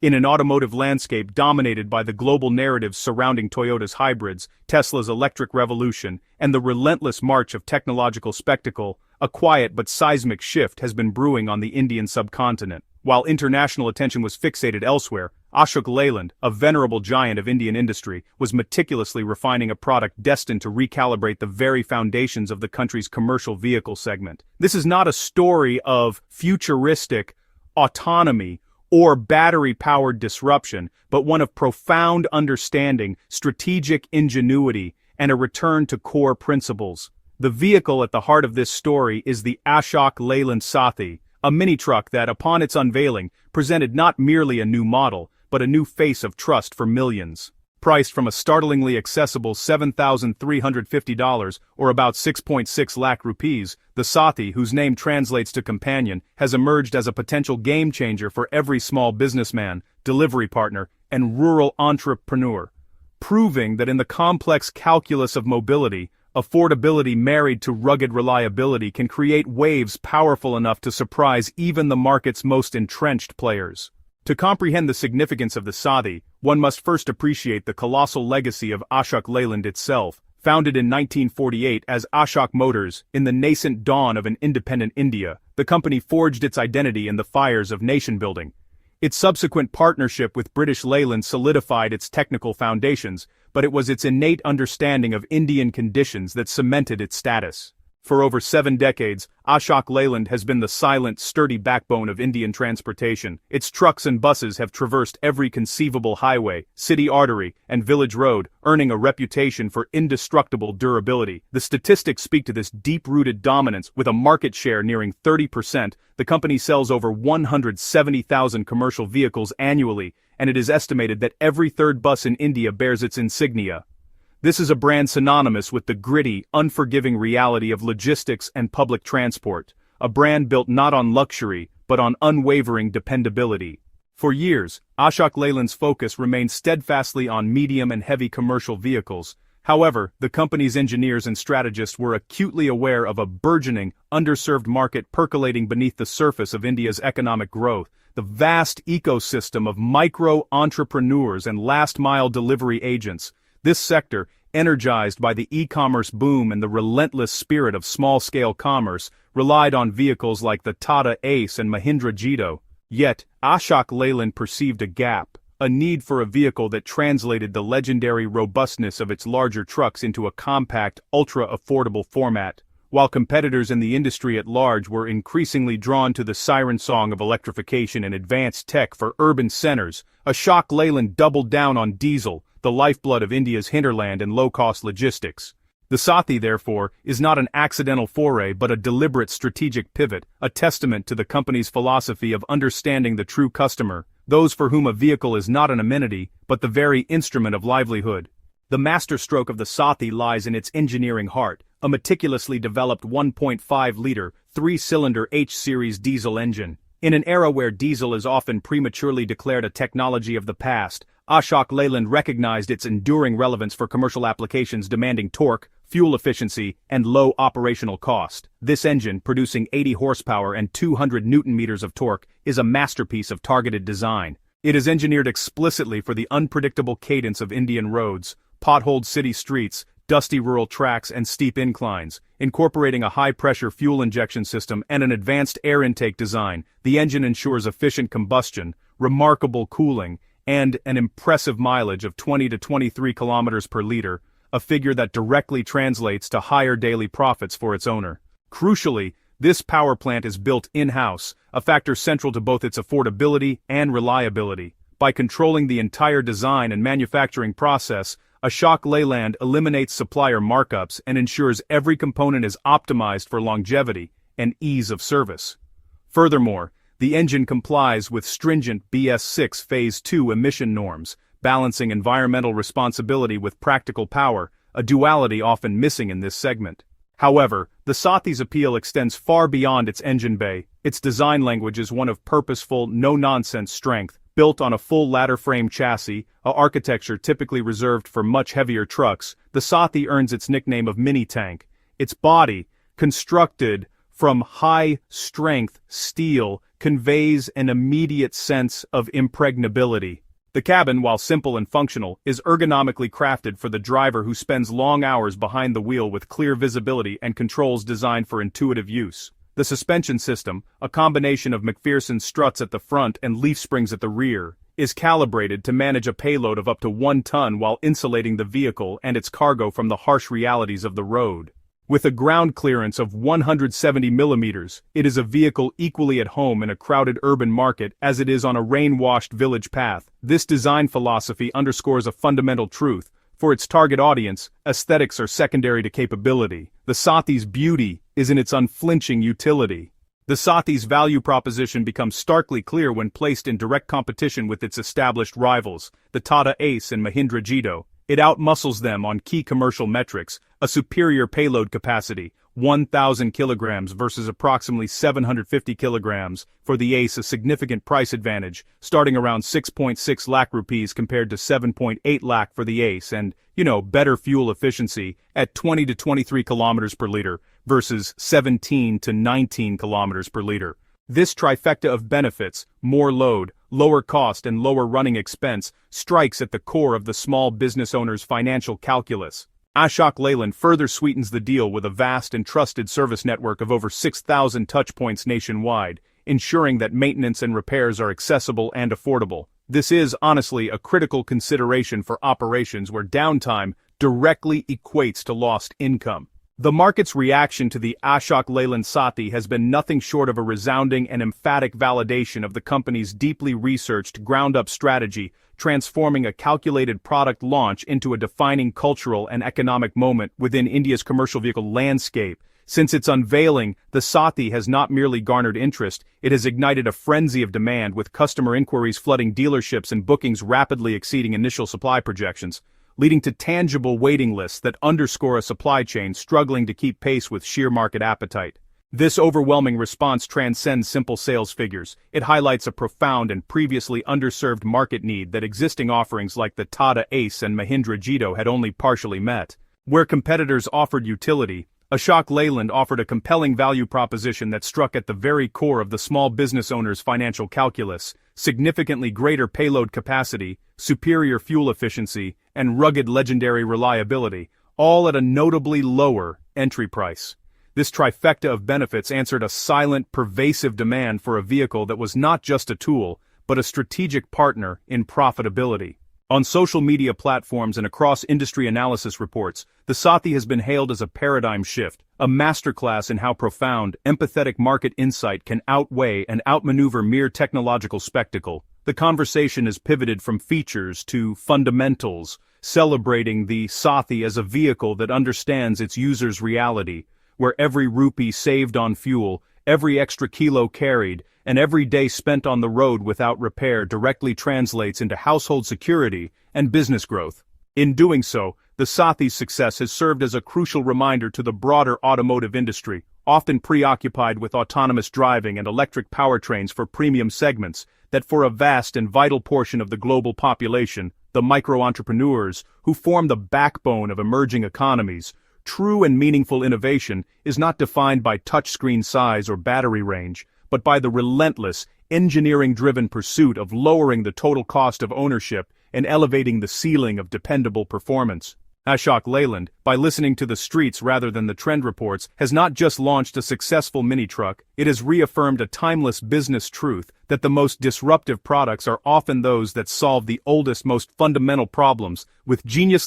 In an automotive landscape dominated by the global narratives surrounding Toyota's hybrids, Tesla's electric revolution, and the relentless march of technological spectacle, a quiet but seismic shift has been brewing on the Indian subcontinent. While international attention was fixated elsewhere, Ashok Leyland, a venerable giant of Indian industry, was meticulously refining a product destined to recalibrate the very foundations of the country's commercial vehicle segment. This is not a story of futuristic autonomy or battery-powered disruption, but one of profound understanding, strategic ingenuity, and a return to core principles. The vehicle at the heart of this story is the Ashok Leyland Saathi, a mini-truck that, upon its unveiling, presented not merely a new model, but a new face of trust for millions. Priced from a startlingly accessible $7,350 or about 6.6 lakh rupees, the Saathi, whose name translates to companion, has emerged as a potential game-changer for every small businessman, delivery partner, and rural entrepreneur, proving that in the complex calculus of mobility, affordability married to rugged reliability can create waves powerful enough to surprise even the market's most entrenched players. To comprehend the significance of the Saathi, one must first appreciate the colossal legacy of Ashok Leyland itself. Founded in 1948 as Ashok Motors, in the nascent dawn of an independent India, the company forged its identity in the fires of nation-building. Its subsequent partnership with British Leyland solidified its technical foundations, but it was its innate understanding of Indian conditions that cemented its status. For over 7 decades, Ashok Leyland has been the silent, sturdy backbone of Indian transportation. Its trucks and buses have traversed every conceivable highway, city artery, and village road, earning a reputation for indestructible durability. The statistics speak to this deep-rooted dominance. With a market share nearing 30%, the company sells over 170,000 commercial vehicles annually, and it is estimated that every third bus in India bears its insignia. This is a brand synonymous with the gritty, unforgiving reality of logistics and public transport, a brand built not on luxury, but on unwavering dependability. For years, Ashok Leyland's focus remained steadfastly on medium and heavy commercial vehicles. However, the company's engineers and strategists were acutely aware of a burgeoning, underserved market percolating beneath the surface of India's economic growth, the vast ecosystem of micro-entrepreneurs and last-mile delivery agents. This sector, energized by the e-commerce boom and the relentless spirit of small-scale commerce, relied on vehicles like the Tata Ace and Mahindra Jito. Yet, Ashok Leyland perceived a gap, a need for a vehicle that translated the legendary robustness of its larger trucks into a compact, ultra-affordable format. While competitors in the industry at large were increasingly drawn to the siren song of electrification and advanced tech for urban centers, Ashok Leyland doubled down on diesel, the lifeblood of India's hinterland and low-cost logistics. The Saathi, therefore, is not an accidental foray but a deliberate strategic pivot, a testament to the company's philosophy of understanding the true customer, those for whom a vehicle is not an amenity, but the very instrument of livelihood. The masterstroke of the Saathi lies in its engineering heart, a meticulously developed 1.5-liter, 3-cylinder H-series diesel engine. In an era where diesel is often prematurely declared a technology of the past, Ashok Leyland recognized its enduring relevance for commercial applications demanding torque, fuel efficiency, and low operational cost. This engine, producing 80 horsepower and 200 newton-meters of torque, is a masterpiece of targeted design. It is engineered explicitly for the unpredictable cadence of Indian roads, potholed city streets, dusty rural tracks, and steep inclines. Incorporating a high-pressure fuel injection system and an advanced air intake design, the engine ensures efficient combustion, remarkable cooling, and an impressive mileage of 20 to 23 kilometers per liter, a figure that directly translates to higher daily profits for its owner. Crucially, this power plant is built in-house, a factor central to both its affordability and reliability. By controlling the entire design and manufacturing process, Ashok Leyland eliminates supplier markups and ensures every component is optimized for longevity and ease of service. Furthermore, the engine complies with stringent BS6 Phase 2 emission norms, balancing environmental responsibility with practical power, a duality often missing in this segment. However, the Saathi's appeal extends far beyond its engine bay. Its design language is one of purposeful, no-nonsense strength. Built on a full ladder-frame chassis, a architecture typically reserved for much heavier trucks, the Saathi earns its nickname of mini-tank. Its body, constructed from high-strength steel, conveys an immediate sense of impregnability. The cabin, while simple and functional, is ergonomically crafted for the driver who spends long hours behind the wheel with clear visibility and controls designed for intuitive use. The suspension system, a combination of McPherson struts at the front and leaf springs at the rear, is calibrated to manage a payload of up to 1 ton while insulating the vehicle and its cargo from the harsh realities of the road. With a ground clearance of 170 millimeters, it is a vehicle equally at home in a crowded urban market as it is on a rain-washed village path. This design philosophy underscores a fundamental truth. For its target audience, aesthetics are secondary to capability. The Saathi's beauty is in its unflinching utility. The Saathi's value proposition becomes starkly clear when placed in direct competition with its established rivals, the Tata Ace and Mahindra Jito. It outmuscles them on key commercial metrics: a superior payload capacity, 1,000 kilograms versus approximately 750 kilograms, for the Ace a significant price advantage, starting around 6.6 lakh rupees compared to 7.8 lakh for the Ace, and, better fuel efficiency at 20 to 23 kilometers per liter versus 17 to 19 kilometers per liter. This trifecta of benefits, more load, lower cost and lower running expense, strikes at the core of the small business owner's financial calculus. Ashok Leyland further sweetens the deal with a vast and trusted service network of over 6,000 touchpoints nationwide, ensuring that maintenance and repairs are accessible and affordable. This is, honestly, a critical consideration for operations where downtime directly equates to lost income. The market's reaction to the Ashok Leyland Saathi has been nothing short of a resounding and emphatic validation of the company's deeply researched, ground-up strategy, transforming a calculated product launch into a defining cultural and economic moment within India's commercial vehicle landscape. Since its unveiling, the Saathi has not merely garnered interest, it has ignited a frenzy of demand, with customer inquiries flooding dealerships and bookings rapidly exceeding initial supply projections, leading to tangible waiting lists that underscore a supply chain struggling to keep pace with sheer market appetite. This overwhelming response transcends simple sales figures. It highlights a profound and previously underserved market need that existing offerings like the Tata Ace and Mahindra Jito had only partially met. Where competitors offered utility, Ashok Leyland offered a compelling value proposition that struck at the very core of the small business owner's financial calculus: significantly greater payload capacity, superior fuel efficiency, and rugged legendary reliability, all at a notably lower entry price. This trifecta of benefits answered a silent, pervasive demand for a vehicle that was not just a tool, but a strategic partner in profitability. On social media platforms and across industry analysis reports, the Saathi has been hailed as a paradigm shift, a masterclass in how profound, empathetic market insight can outweigh and outmaneuver mere technological spectacle. The conversation has pivoted from features to fundamentals, celebrating the Saathi as a vehicle that understands its user's reality, where every rupee saved on fuel, every extra kilo carried, and every day spent on the road without repair directly translates into household security and business growth. In doing so, the Saathi's success has served as a crucial reminder to the broader automotive industry, often preoccupied with autonomous driving and electric powertrains for premium segments, that for a vast and vital portion of the global population, the micro-entrepreneurs, who form the backbone of emerging economies, true and meaningful innovation is not defined by touchscreen size or battery range, but by the relentless, engineering-driven pursuit of lowering the total cost of ownership and elevating the ceiling of dependable performance. Ashok Leyland, by listening to the streets rather than the trend reports, has not just launched a successful mini-truck, it has reaffirmed a timeless business truth that the most disruptive products are often those that solve the oldest, most fundamental problems, with genius